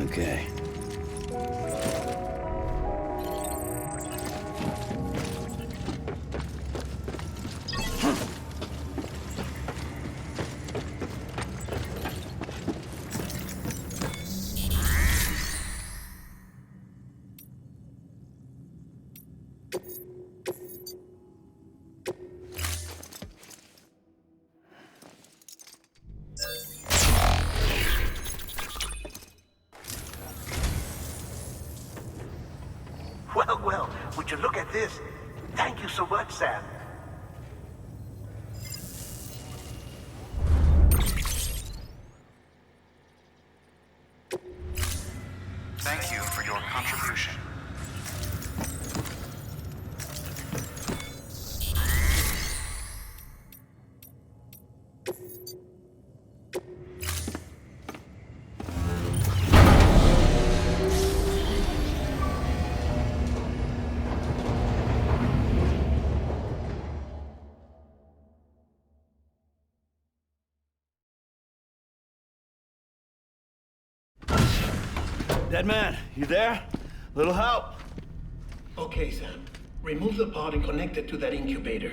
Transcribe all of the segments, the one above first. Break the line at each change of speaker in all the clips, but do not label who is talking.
Okay.
Well, would you look at this? Thank you so much, Sam.
Thank you for your contribution.
Dead man, you there? Little help?
Okay, Sam. Remove the pod and connect it to that incubator.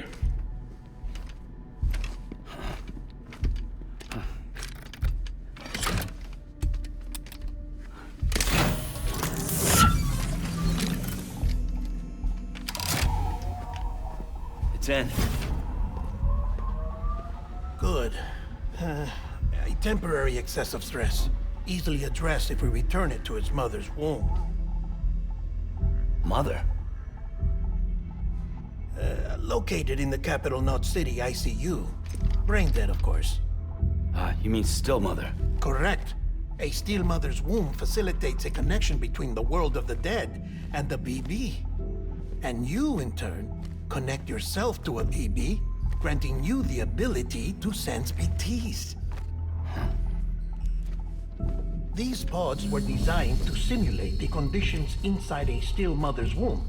It's in.
Good. A temporary excessive stress. Easily addressed if we return it to its mother's womb.
Mother?
Located in the capital Knot City ICU. Brain dead, of course.
You mean still mother?
Correct. A still mother's womb facilitates a connection between the world of the dead and the BB. And you, in turn, connect yourself to a BB, granting you the ability to sense BTs. These pods were designed to simulate the conditions inside a still mother's womb.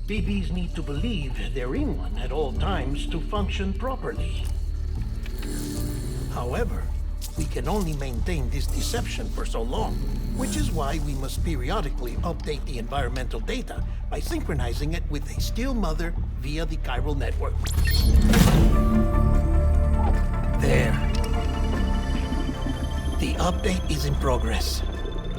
BBs need to believe they're in one at all times to function properly. However, we can only maintain this deception for so long, which is why we must periodically update the environmental data by synchronizing it with a still mother via the chiral network. There. The update is in progress.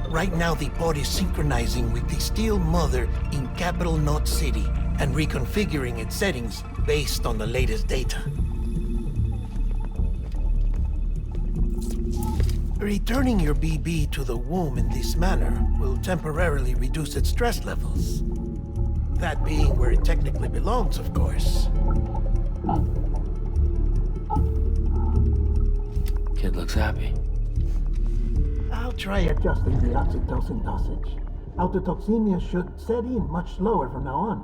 Right now, the pod is synchronizing with the Steel Mother in capital Knot City and reconfiguring its settings based on the latest data. Returning your BB to the womb in this manner will temporarily reduce its stress levels. That being where it technically belongs, of course.
Kid looks happy.
I'll try adjusting the oxytocin dosage. Autotoxemia should set in much slower from now on.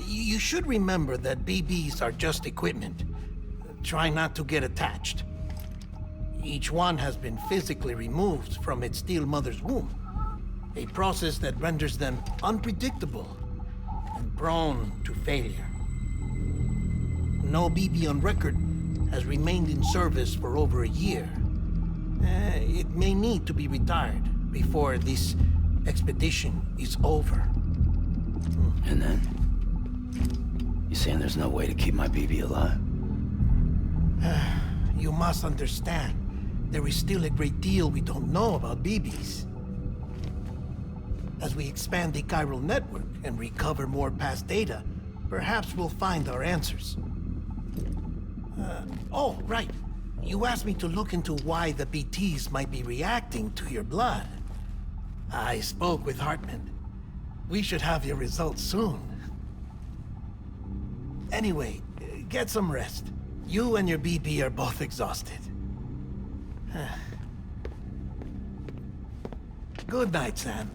You should remember that BBs are just equipment. Try not to get attached. Each one has been physically removed from its steel mother's womb. A process that renders them unpredictable and prone to failure. No BB on record has remained in service for over a year. It may need to be retired before this expedition is over.
And then? You saying there's no way to keep my BB alive?
You must understand, there is still a great deal we don't know about BBs. As we expand the chiral network and recover more past data, perhaps we'll find our answers. Oh, right. You asked me to look into why the BTs might be reacting to your blood. I spoke with Hartman. We should have your results soon. Anyway, get some rest. You and your BB are both exhausted. Good night, Sam.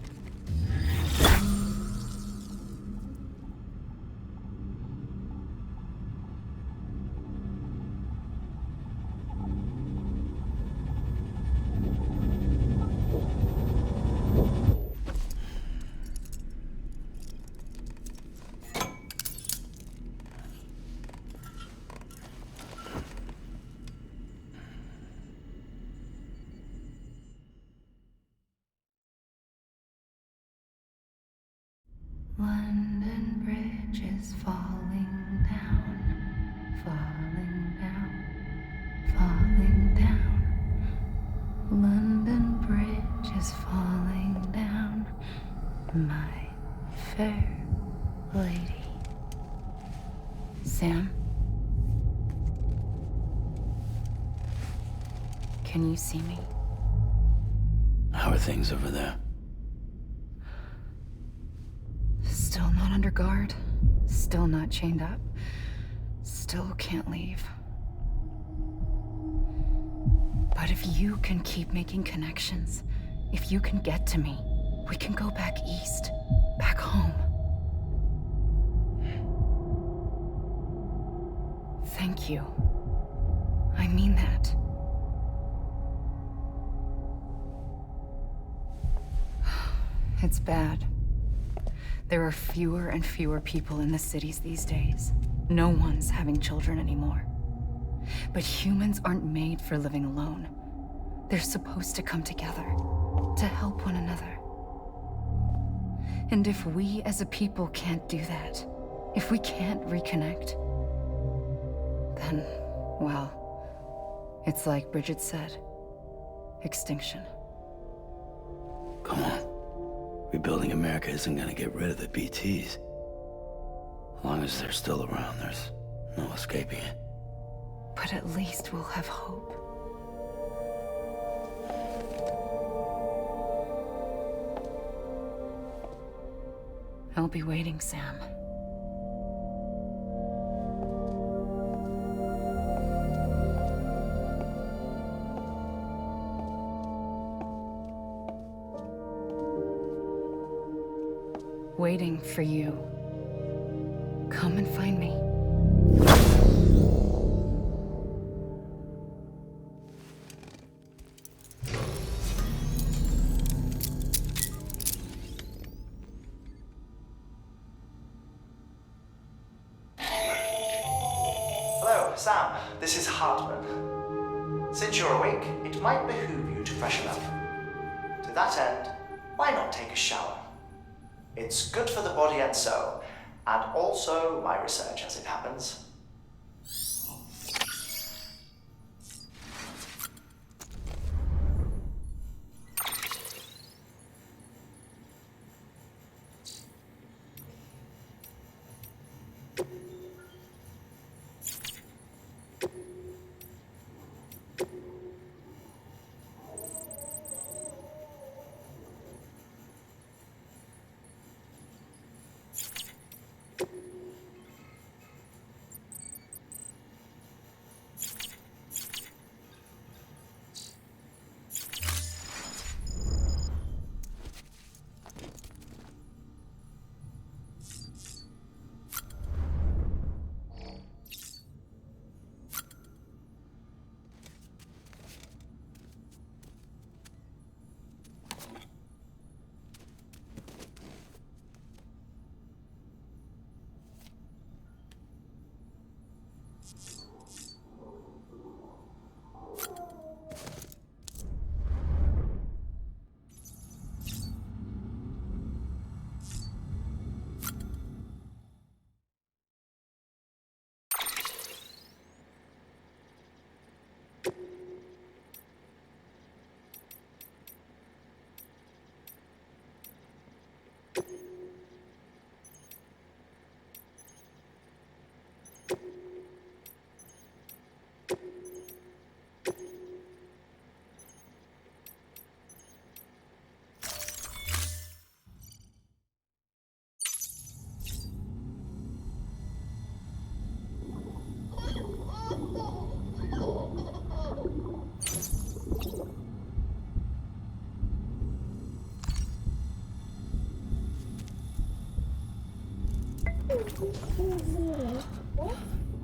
Sam? Can you see me?
How are things over there?
Still not under guard. Still not chained up. Still can't leave. But if you can keep making connections, if you can get to me, we can go back east. Back home. Thank you. I mean that. It's bad. There are fewer and fewer people in the cities these days. No one's having children anymore. But humans aren't made for living alone. They're supposed to come together, to help one another. And if we as a people can't do that, if we can't reconnect, then, well, it's like Bridget said, extinction.
Come on. Rebuilding America isn't gonna get rid of the BTs. As long as they're still around, there's no escaping it.
But at least we'll have hope. I'll be waiting, Sam. Waiting for you. Come and find me.
Hello, Sam. This is Hartman. Since you're awake, it might behoove you to freshen up. To that end, why not take a shower? It's good for the body and soul, and also my research as it happens.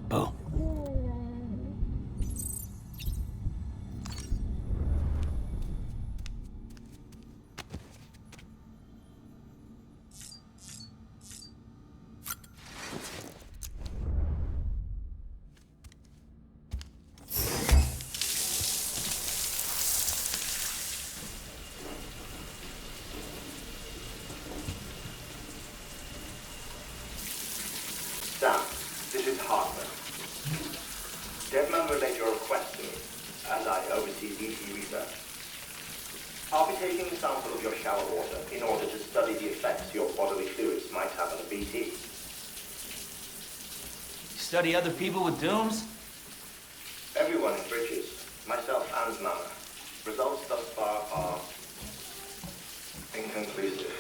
Bo.
Sam, this is Hartman. Devman relayed your request to me, as I oversee BT research. I'll be taking a sample of your shower water in order to study the effects your bodily fluids might have on a BT.
Study other people with dooms?
Everyone in Bridges, myself and Nana. Results thus far are inconclusive.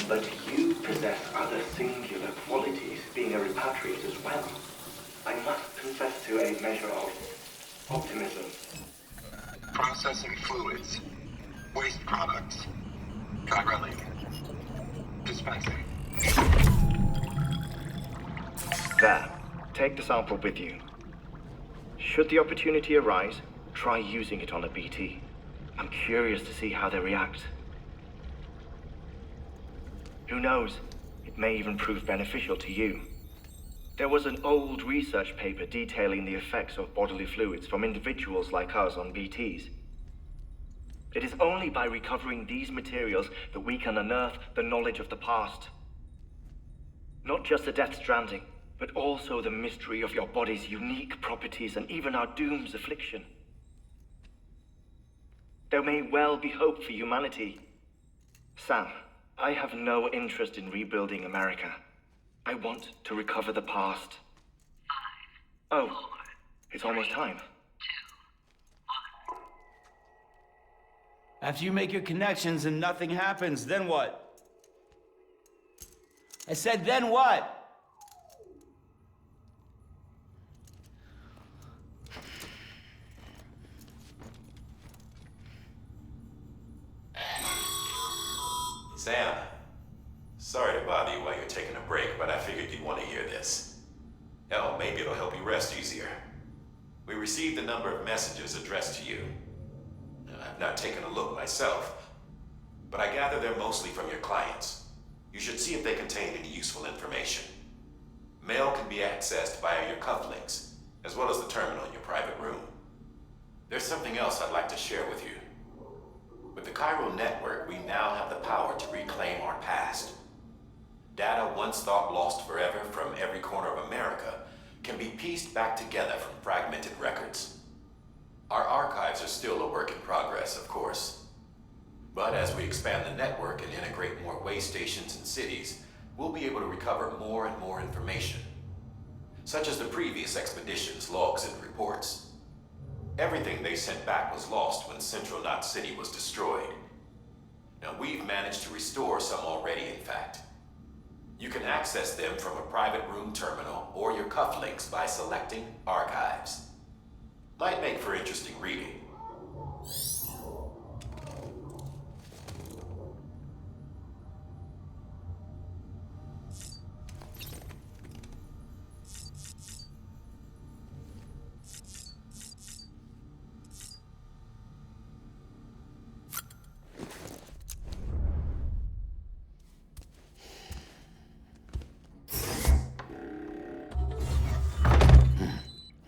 But you possess other singular qualities, being a repatriate as well. I must confess to a measure of optimism.
Processing fluids. Waste products. Kyrelli. Dispensing.
There. Take the sample with you. Should the opportunity arise, try using it on a BT. I'm curious to see how they react. Who knows? It may even prove beneficial to you. There was an old research paper detailing the effects of bodily fluids from individuals like us on BTs. It is only by recovering these materials that we can unearth the knowledge of the past. Not just the Death Stranding, but also the mystery of your body's unique properties and even our doom's affliction. There may well be hope for humanity. Sam, I have no interest in rebuilding America. I want to recover the past. 5, oh, 4, it's almost time.
2, 1. After you make your connections and nothing happens, then what? I said, then what?
Sam, sorry to bother you while you're taking a break, but I figured you'd want to hear this. Hell, maybe it'll help you rest easier. We received a number of messages addressed to you. I've not taken a look myself, but I gather they're mostly from your clients. You should see if they contain any useful information. Mail can be accessed via your cufflinks, as well as the terminal in your private room. There's something else I'd like to share with you. With the Chiral network, we now have the power to reclaim our past. Data once thought lost forever from every corner of America can be pieced back together from fragmented records. Our archives are still a work in progress, of course. But as we expand the network and integrate more way stations and cities, we'll be able to recover more and more information, such as the previous expedition's logs and reports. Everything they sent back was lost when Central Knot City was destroyed. Now, we've managed to restore some already, in fact. You can access them from a private room terminal or your cufflinks by selecting Archives. Might make for interesting reading.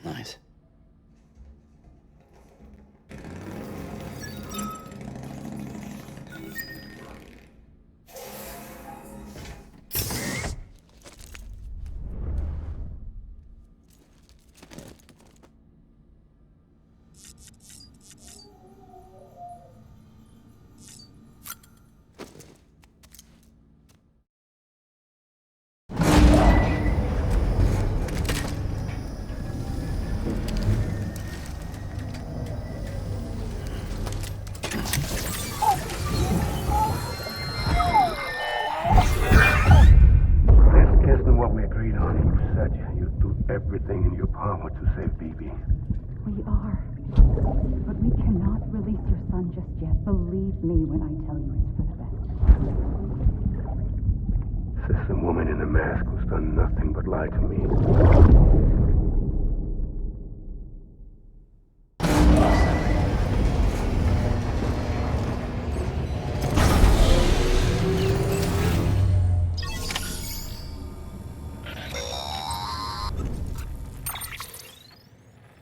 Nice.
Everything in your power to save BB.
We are. But we cannot release your son just yet. Believe me when I tell you it's for the best.
Says the woman in the mask who's done nothing but lie to me.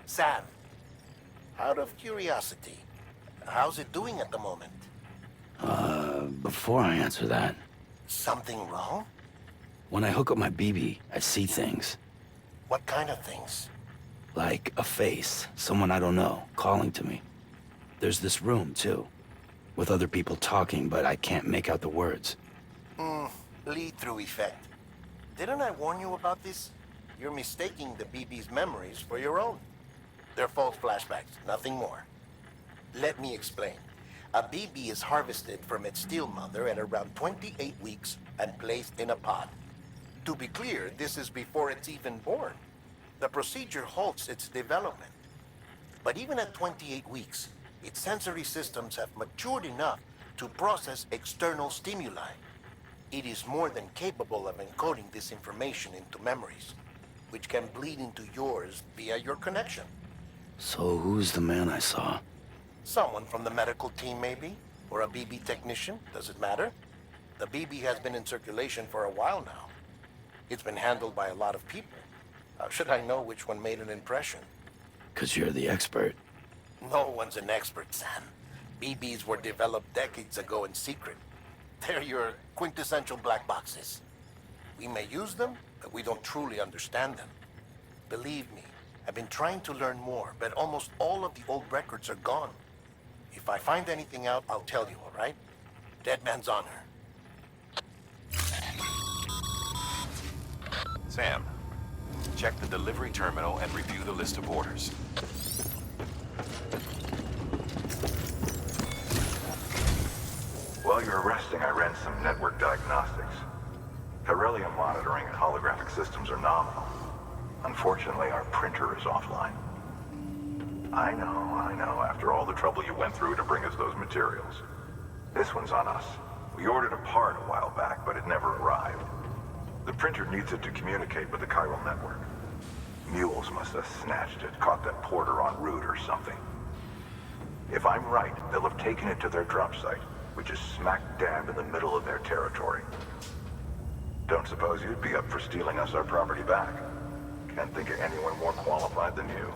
Sam, out of curiosity, how's it doing at the moment?
Before I answer that,
Something wrong?
when I hook up my BB, I see things.
What kind of things?
Like a face, someone I don't know, calling to me. There's this room, too, with other people talking, but I can't make out the words.
Lead-through effect. Didn't I warn you about this? You're mistaking the BB's memories for your own. They're false flashbacks, nothing more. Let me explain. A BB is harvested from its steel mother at around 28 weeks and placed in a pod. To be clear, this is before it's even born. The procedure halts its development. But even at 28 weeks, its sensory systems have matured enough to process external stimuli. It is more than capable of encoding this information into memories, which can bleed into yours via your connection.
So who's the man I saw?
Someone from the medical team, maybe? Or a BB technician? Does it matter? The BB has been in circulation for a while now. It's been handled by a lot of people. How should I know which one made an impression?
'Cause you're the expert.
No one's an expert, Sam. BBs were developed decades ago in secret. They're your quintessential black boxes. We may use them, but we don't truly understand them. Believe me, I've been trying to learn more, but almost all of the old records are gone. If I find anything out, I'll tell you, all right? Dead man's honor.
Sam, check the delivery terminal and review the list of orders.
While you were resting, I ran some network diagnostics. Beryllium monitoring and holographic systems are nominal. Unfortunately, our printer is offline. I know, after all the trouble you went through to bring us those materials. This one's on us. We ordered a part a while back, but it never arrived. The printer needs it to communicate with the chiral network. Mules must have snatched it, caught that porter en route or something. If I'm right, they'll have taken it to their drop site, which is smack dab in the middle of their territory. Don't suppose you'd be up for stealing us our property back? Can't think of anyone more qualified than you.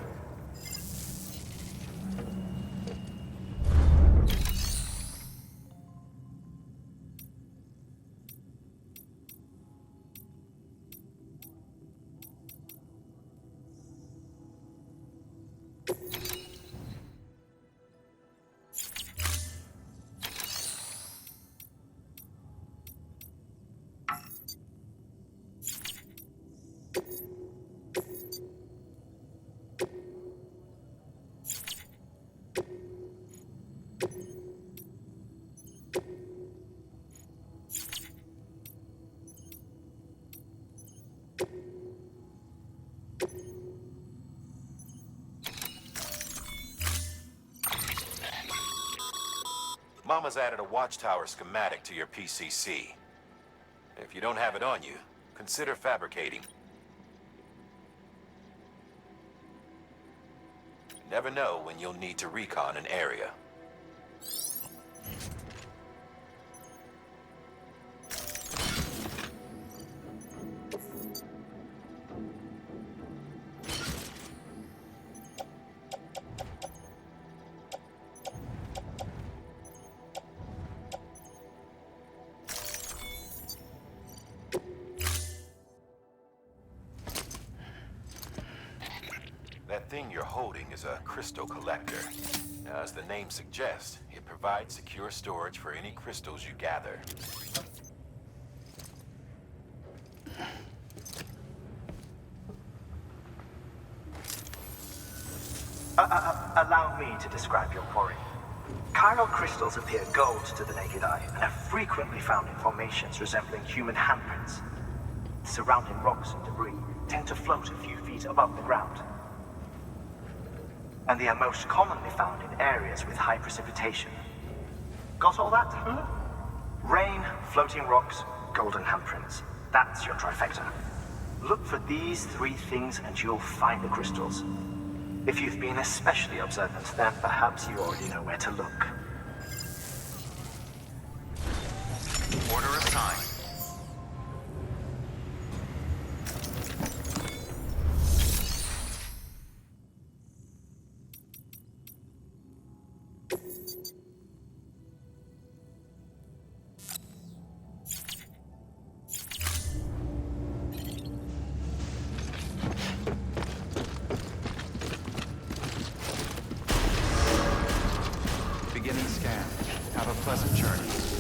Mama's added a watchtower schematic to your PCC. If you don't have it on you, consider fabricating. You never know when you'll need to recon an area. That thing you're holding is a crystal collector. As the name suggests, it provides secure storage for any crystals you gather.
Allow me to describe your quarry. Chiral crystals appear gold to the naked eye and are frequently found in formations resembling human handprints. Surrounding rocks and debris tend to float a few feet above the ground. And they are most commonly found in areas with high precipitation. Got all that? Rain, floating rocks, golden handprints. That's your trifecta. Look for these three things and you'll find the crystals. If you've been especially observant, then perhaps you already know where to look.
Order assigned.
Beginning scan. Have a pleasant journey.